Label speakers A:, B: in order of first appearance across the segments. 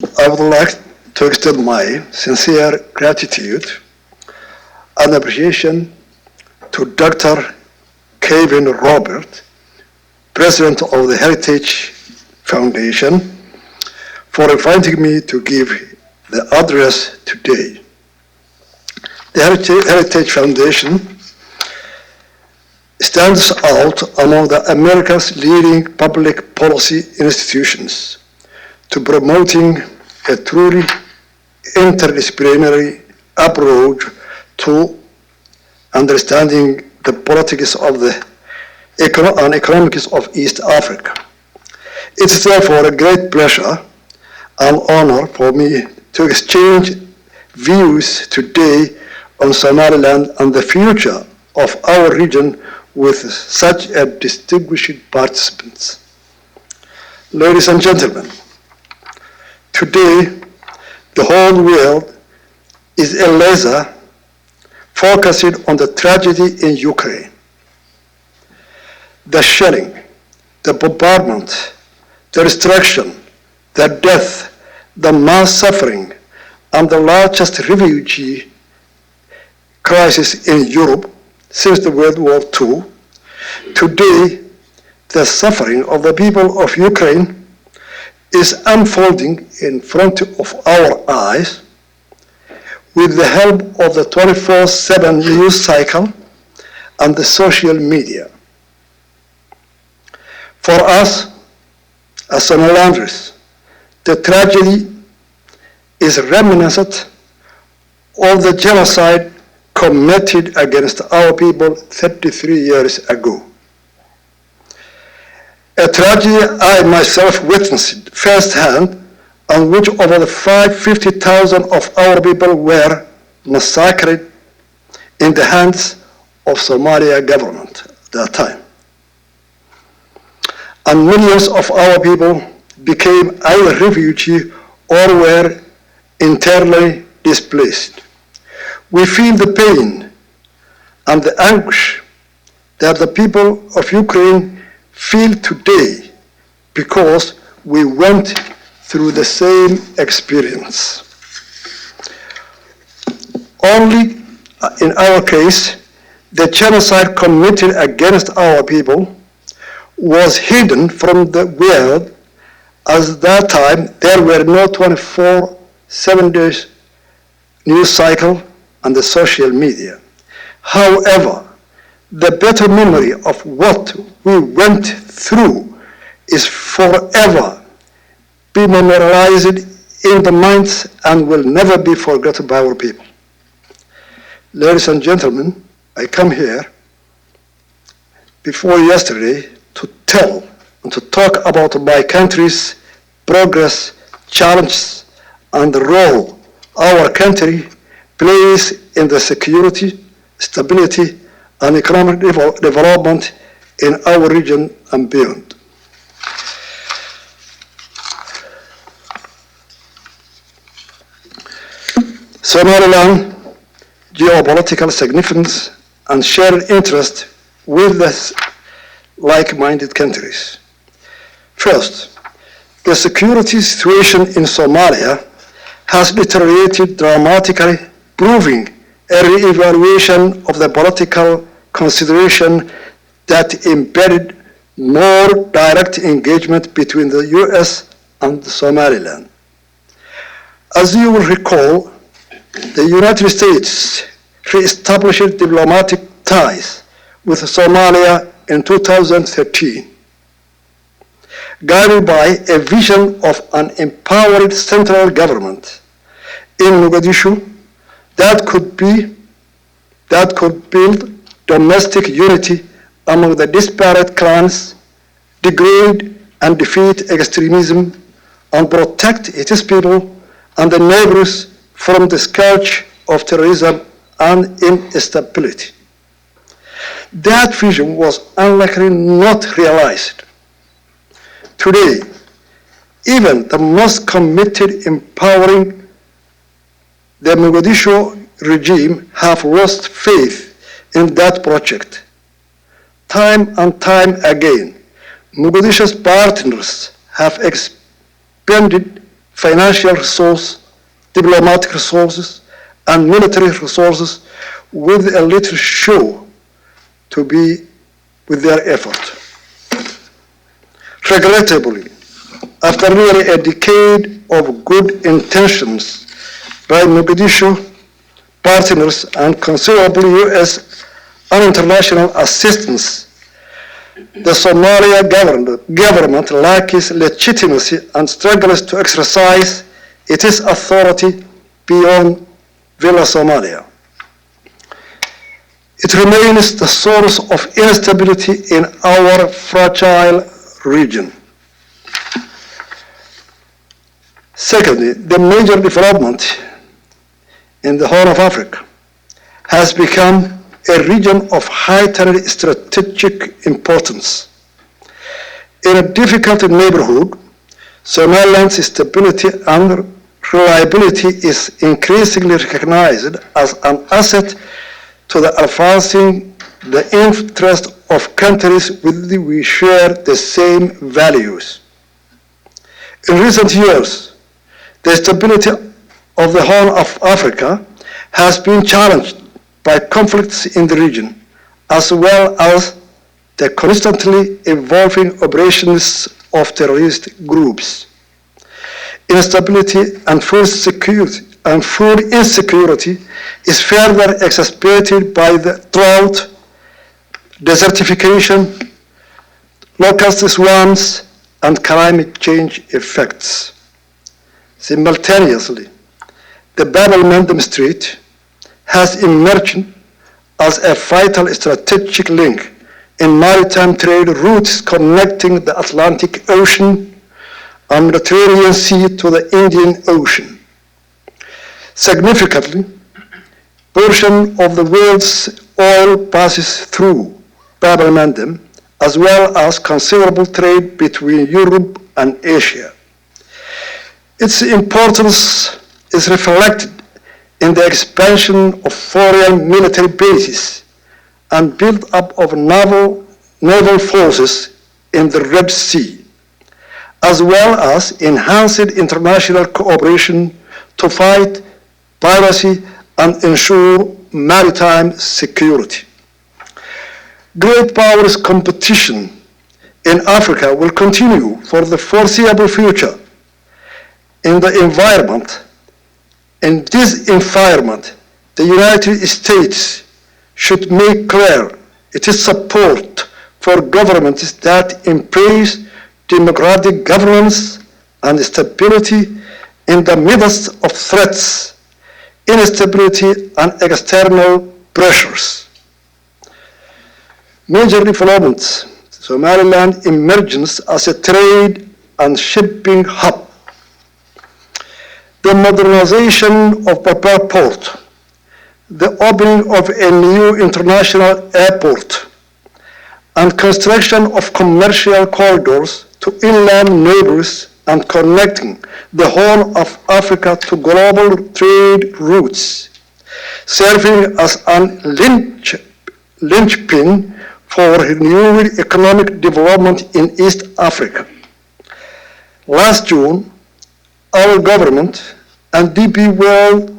A: I would like to extend my sincere gratitude and appreciation to Dr. Kevin Robert, President of the Heritage Foundation, for inviting me to give the address today. The Heritage Foundation stands out among America's leading public policy institutions to promoting a truly interdisciplinary approach to understanding the politics of and economics of East Africa. It is therefore a great pleasure and honor for me to exchange views today on Somaliland and the future of our region with such a distinguished participants. Ladies and gentlemen, today the whole world is a laser focusing on the tragedy in Ukraine. The shelling, the bombardment, the destruction, the death, the mass suffering, and the largest refugee crisis in Europe since the World War II. Today, the suffering of the people of Ukraine is unfolding in front of our eyes with the help of the 24/7 news cycle and the social media. For us, as Somalilanders, the tragedy is reminiscent of the genocide committed against our people 33 years ago. A tragedy I myself witnessed firsthand, on which over 50,000 of our people were massacred in the hands of Somalia government at that time. And millions of our people became either refugees or were internally displaced. We feel the pain and the anguish that the people of Ukraine feel today because we went through the same experience. Only in our case, the genocide committed against our people was hidden from the world, as at that time there were no 24/7 days news cycle and the social media. However, the better memory of what we went through is forever be memorialized in the minds and will never be forgotten by our people. Ladies and gentlemen, I come here before yesterday to tell and to talk about my country's progress, challenges, and the role our country plays in the security, stability, and economic development in our region and beyond. Somaliland geopolitical significance and shared interest with the like-minded countries. First, the security situation in Somalia has deteriorated dramatically, proving a re-evaluation of the political consideration that embedded more direct engagement between the US and Somaliland. As you will recall, the United States re-established diplomatic ties with Somalia in 2013, guided by a vision of an empowered central government in Mogadishu that could build domestic unity among the disparate clans, degrade and defeat extremism, and protect its people and the neighbors from the scourge of terrorism and instability. That vision was unlikely not realized. Today, even the most committed empowering the Mogadishu regime have lost faith in that project. Time and time again, Mogadishu's partners have expended financial resources, diplomatic resources, and military resources with a little show to be with their effort. Regrettably, after nearly a decade of good intentions by Mogadishu partners and considerable U.S. and international assistance, the Somalia government lacks legitimacy and struggles to exercise its authority beyond Villa Somalia. It remains the source of instability in our fragile region. Secondly, the major development in the Horn of Africa has become a region of heightened strategic importance. In a difficult neighborhood, Somaliland's stability and reliability is increasingly recognized as an asset to the advancing the interest of countries with which we share the same values. In recent years, the stability of the Horn of Africa has been challenged by conflicts in the region, as well as the constantly evolving operations of terrorist groups. Instability and food insecurity is further exacerbated by the drought, desertification, locust swarms, and climate change effects. Simultaneously, the Bab-el-Mandeb Strait has emerged as a vital strategic link in maritime trade routes connecting the Atlantic Ocean and Mediterranean Sea to the Indian Ocean. Significantly, portion of the world's oil passes through Bab-el-Mandeb, as well as considerable trade between Europe and Asia. Its importance is reflected in the expansion of foreign military bases and build-up of naval forces in the Red Sea, as well as enhanced international cooperation to fight piracy and ensure maritime security. Great powers competition in Africa will continue for the foreseeable future. In this environment, the United States should make clear its support for governments that embrace democratic governance and stability in the midst of threats, instability, and external pressures. Major developments: Somaliland emerges as a trade and shipping hub. The modernization of Berbera Port, the opening of a new international airport, and construction of commercial corridors to inland neighbors and connecting the Horn of Africa to global trade routes, serving as an linchpin for renewed economic development in East Africa. Last June, our government and DP World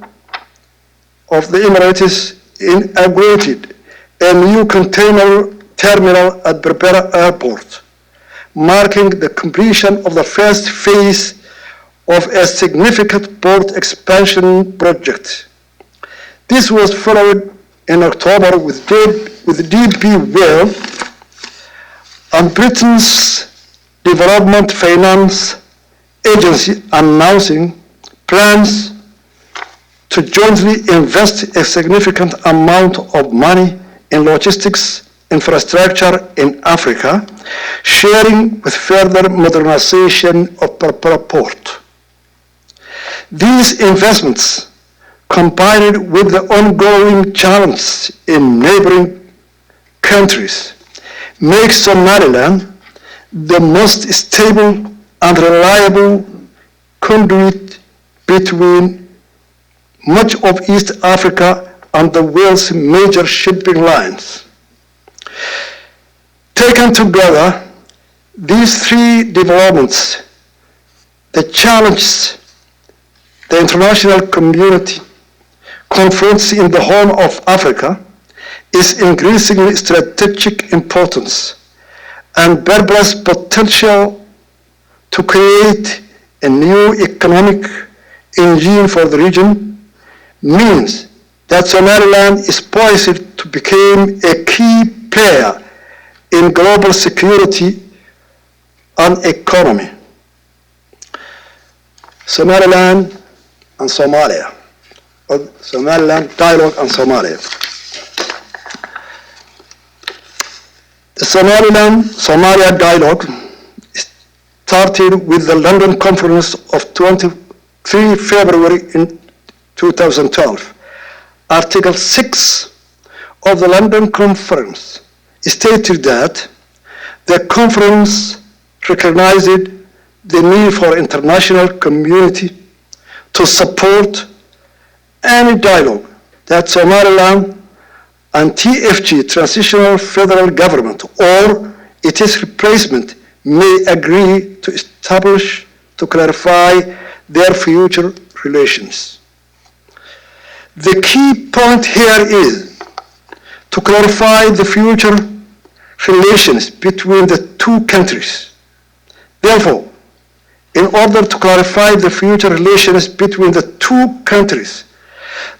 A: of the Emirates inaugurated a new container terminal at Berbera Airport, marking the completion of the first phase of a significant port expansion project. This was followed in October with DP World and Britain's Development Finance Agency announcing plans to jointly invest a significant amount of money in logistics infrastructure in Africa, sharing with further modernization of Berbera Port. These investments, combined with the ongoing challenges in neighboring countries, make Somaliland the most stable and reliable conduit between much of East Africa and the world's major shipping lines. Taken together, these three developments, the challenges the international community confronts in the Horn of Africa is increasingly strategic importance and Berber's potential to create a new economic engine for the region means that Somaliland is poised to become a key player in global security and economy. Somaliland and Somalia, or Somaliland dialogue and Somalia. The Somaliland-Somalia dialogue started with the London Conference of 23 February in 2012. Article 6 of the London Conference stated that the conference recognized the need for international community to support any dialogue that Somaliland and TFG, Transitional Federal Government, or its replacement, may agree to establish to clarify their future relations. The key point here is to clarify the future relations between the two countries. Therefore, in order to clarify the future relations between the two countries,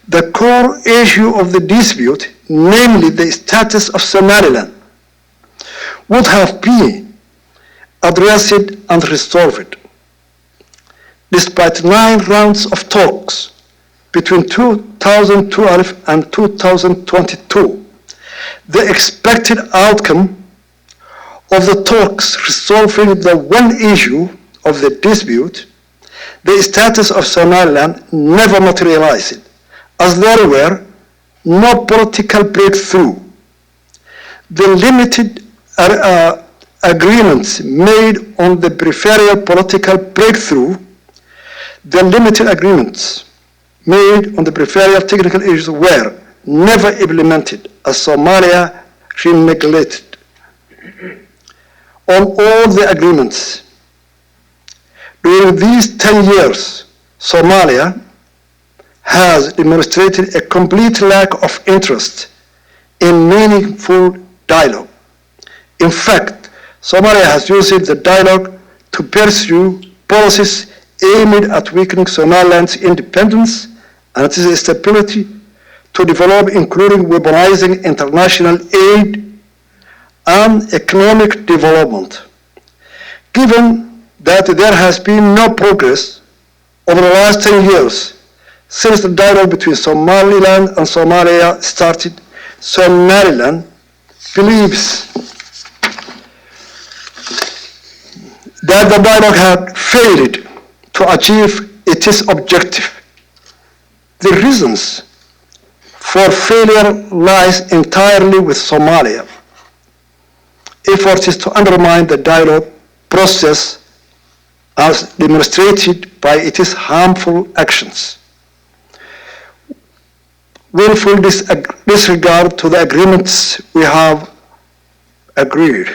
A: the core issue of the dispute, namely the status of Somaliland, would have been addressed and resolved. Despite 9 rounds of talks between 2012 and 2022, the expected outcome of the talks resolving the one issue of the dispute, the status of Somaliland, never materialized, as there were no political breakthrough. The limited agreements made on the peripheral political breakthrough, the limited agreements made on the peripheral technical issues were never implemented as Somalia reneglected on all the agreements. During these 10 years, Somalia has demonstrated a complete lack of interest in meaningful dialogue. In fact, Somalia has used the dialogue to pursue policies aimed at weakening Somaliland's independence and its stability to develop, including weaponizing international aid and economic development. Given that there has been no progress over the last 10 years since the dialogue between Somaliland and Somalia started, Somaliland believes that the dialogue had failed to achieve its objective. The reasons for failure lies entirely with Somalia. Efforts to undermine the dialogue process as demonstrated by its harmful actions. Willful disregard to the agreements we have agreed.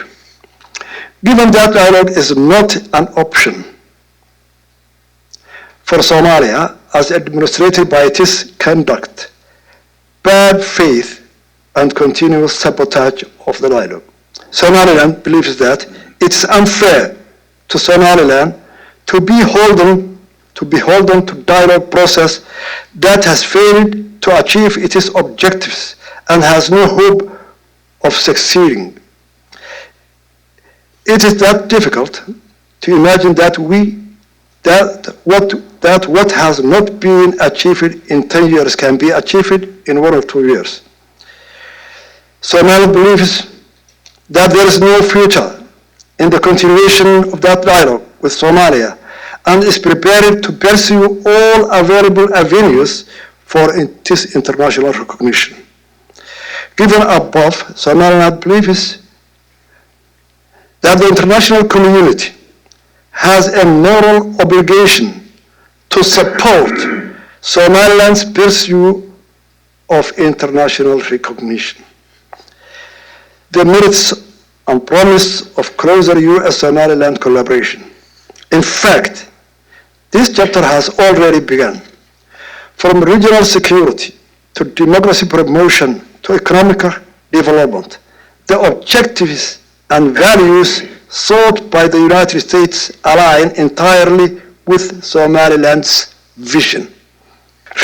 A: Given that dialogue is not an option for Somalia as demonstrated by its conduct, bad faith, and continuous sabotage of the dialogue. Somaliland believes that it's unfair to Somaliland to be beholden to dialogue process that has failed to achieve its objectives and has no hope of succeeding. It is that difficult to imagine that what has not been achieved in 10 years can be achieved in 1 or 2 years. Somalia believes that there is no future in the continuation of that dialogue with Somalia and is prepared to pursue all available avenues for its international recognition. Given above, Somaliland believes that the international community has a moral obligation to support Somaliland's pursuit of international recognition. The merits and promise of closer U.S.-Somaliland collaboration. In fact, This chapter has already begun. From regional security to democracy promotion to economic development, the objectives and values sought by the United States align entirely with Somaliland's vision.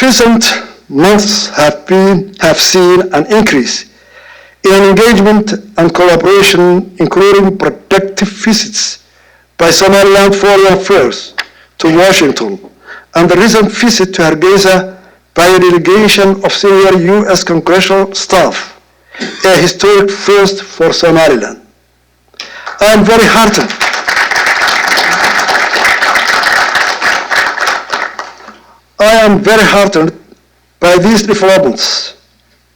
A: Recent months have seen an increase in engagement and collaboration, including productive visits by Somaliland Foreign Affairs to Washington, and the recent visit to Hargeisa by a delegation of senior U.S. congressional staff, a historic first for Somaliland. I am very heartened by these developments,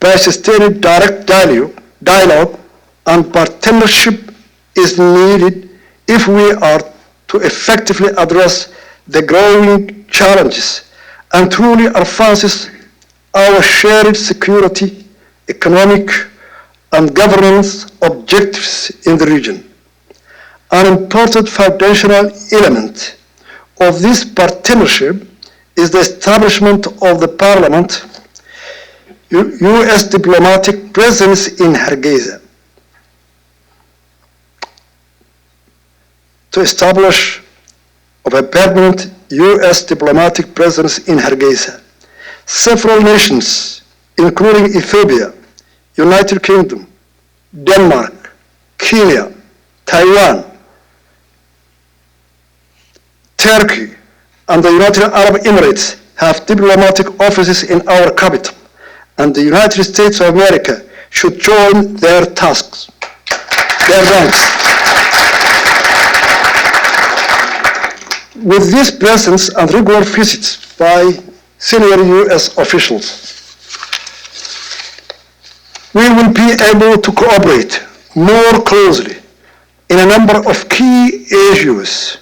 A: by sustained direct dialogue and partnership is needed if we are to effectively address the growing challenges and truly advances our shared security, economic, and governance objectives in the region. An important foundational element of this partnership is the establishment of the Parliament U.S. diplomatic presence in Hargeisa. To establish a permanent U.S. diplomatic presence in Hargeisa, several nations, including Ethiopia, United Kingdom, Denmark, Kenya, Taiwan, Turkey, and the United Arab Emirates have diplomatic offices in our capital, and the United States of America should join their ranks. With this presence and regular visits by senior U.S. officials, we will be able to cooperate more closely in a number of key issues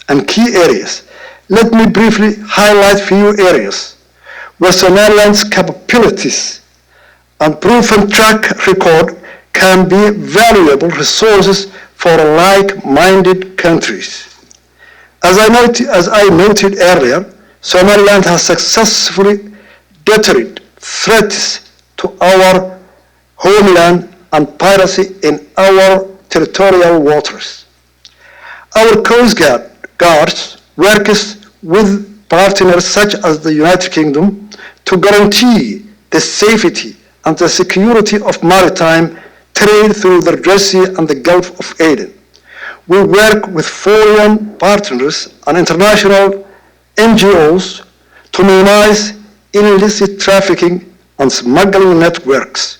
A: and key areas. Let me briefly highlight few areas where Somaliland's capabilities and proven track record can be valuable resources for like-minded countries. As I noted earlier, Somaliland has successfully deterred threats to our homeland and piracy in our territorial waters. Our Coast Guards works with partners such as the United Kingdom to guarantee the safety and the security of maritime trade through the Red Sea and the Gulf of Aden. We work with foreign partners and international NGOs to minimize illicit trafficking and smuggling networks.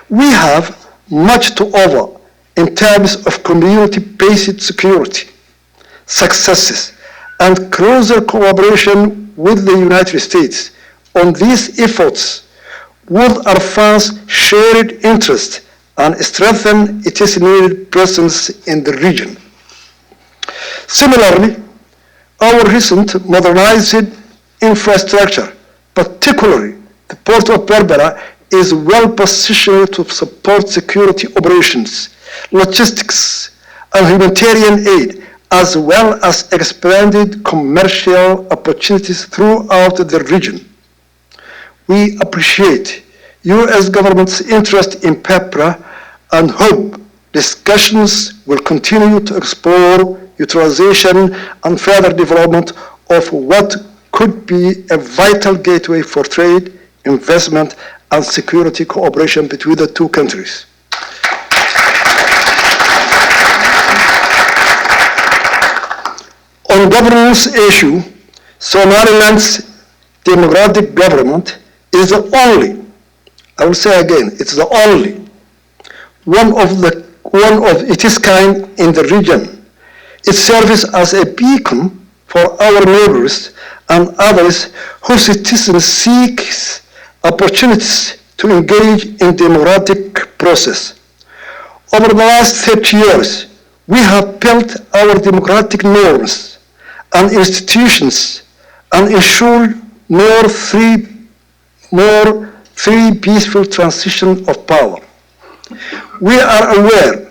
A: We have much to offer in terms of community-based security successes and closer cooperation with the United States on these efforts would advance shared interest and strengthen its needed presence in the region. Similarly, our recent modernized infrastructure, particularly the Port of Berbera, is well positioned to support security operations, logistics, and humanitarian aid, as well as expanded commercial opportunities throughout the region. We appreciate U.S. government's interest in PEPRA and hope discussions will continue to explore utilization and further development of what could be a vital gateway for trade, investment, and security cooperation between the two countries. On governance issue, Somaliland's democratic government is the only, I will say again, it's the only one of its kind in the region. It serves as a beacon for our neighbors and others whose citizens seek opportunities to engage in democratic process. Over the last 30 years, we have built our democratic norms and institutions and ensured more free peaceful transition of power. We are aware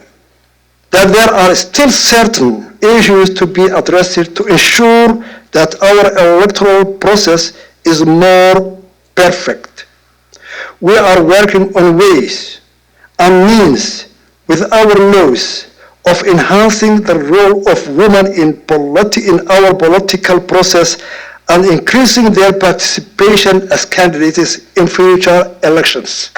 A: that there are still certain issues to be addressed to ensure that our electoral process is more perfect. We are working on ways and means with our laws of enhancing the role of women in our political process and increasing their participation as candidates in future elections.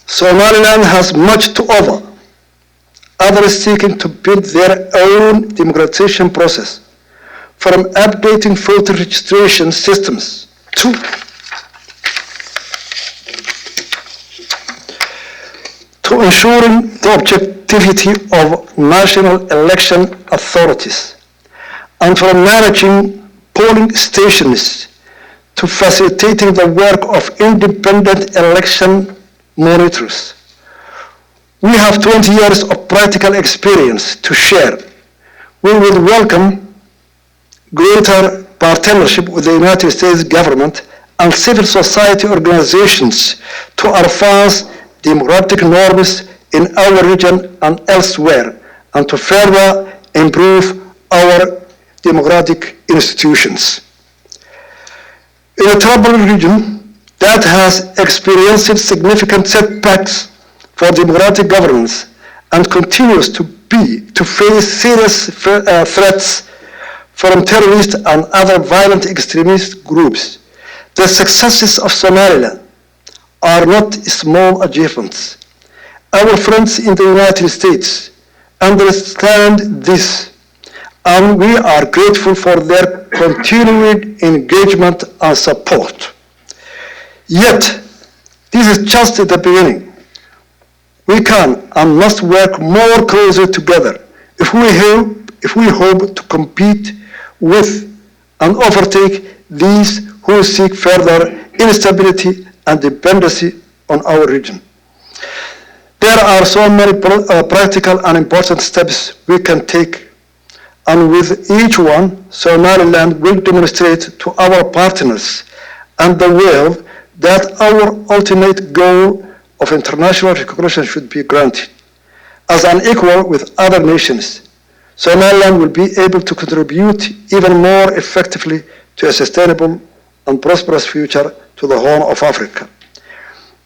A: Somaliland has much to offer. Others seeking to build their own democratization process, from updating voter registration systems to ensuring the objectivity of national election authorities, and from managing polling stations to facilitating the work of independent election monitors. We have 20 years of practical experience to share. We would welcome greater partnership with the United States government and civil society organizations to advance democratic norms in our region and elsewhere, and to further improve our democratic institutions. In a troubled region that has experienced significant setbacks for democratic governance and continues to face serious threats from terrorist and other violent extremist groups, the successes of Somaliland are not small achievements. Our friends in the United States understand this, and we are grateful for their continued engagement and support. Yet, this is just the beginning. We can and must work more closely together if we hope to compete with and overtake these who seek further instability and dependency on our region. There are so many practical and important steps we can take, and with each one, Somaliland will demonstrate to our partners and the world that our ultimate goal of international recognition should be granted. As an equal with other nations, Somaliland will be able to contribute even more effectively to a sustainable and prosperous future to the Horn of Africa.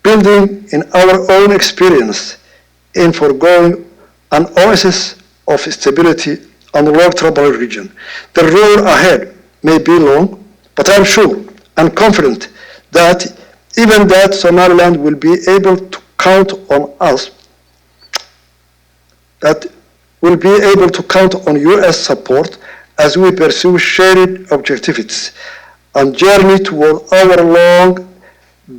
A: Building in our own experience in foregoing an oasis of stability and low trouble region. The road ahead may be long, but I'm sure and confident that even that Somaliland will be able to count on us, that will be able to count on US support as we pursue shared objectives and journey toward our long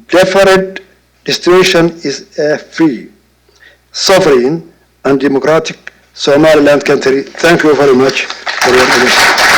A: deferred destination is a free, sovereign, and democratic Somaliland country. Thank you very much for your attention.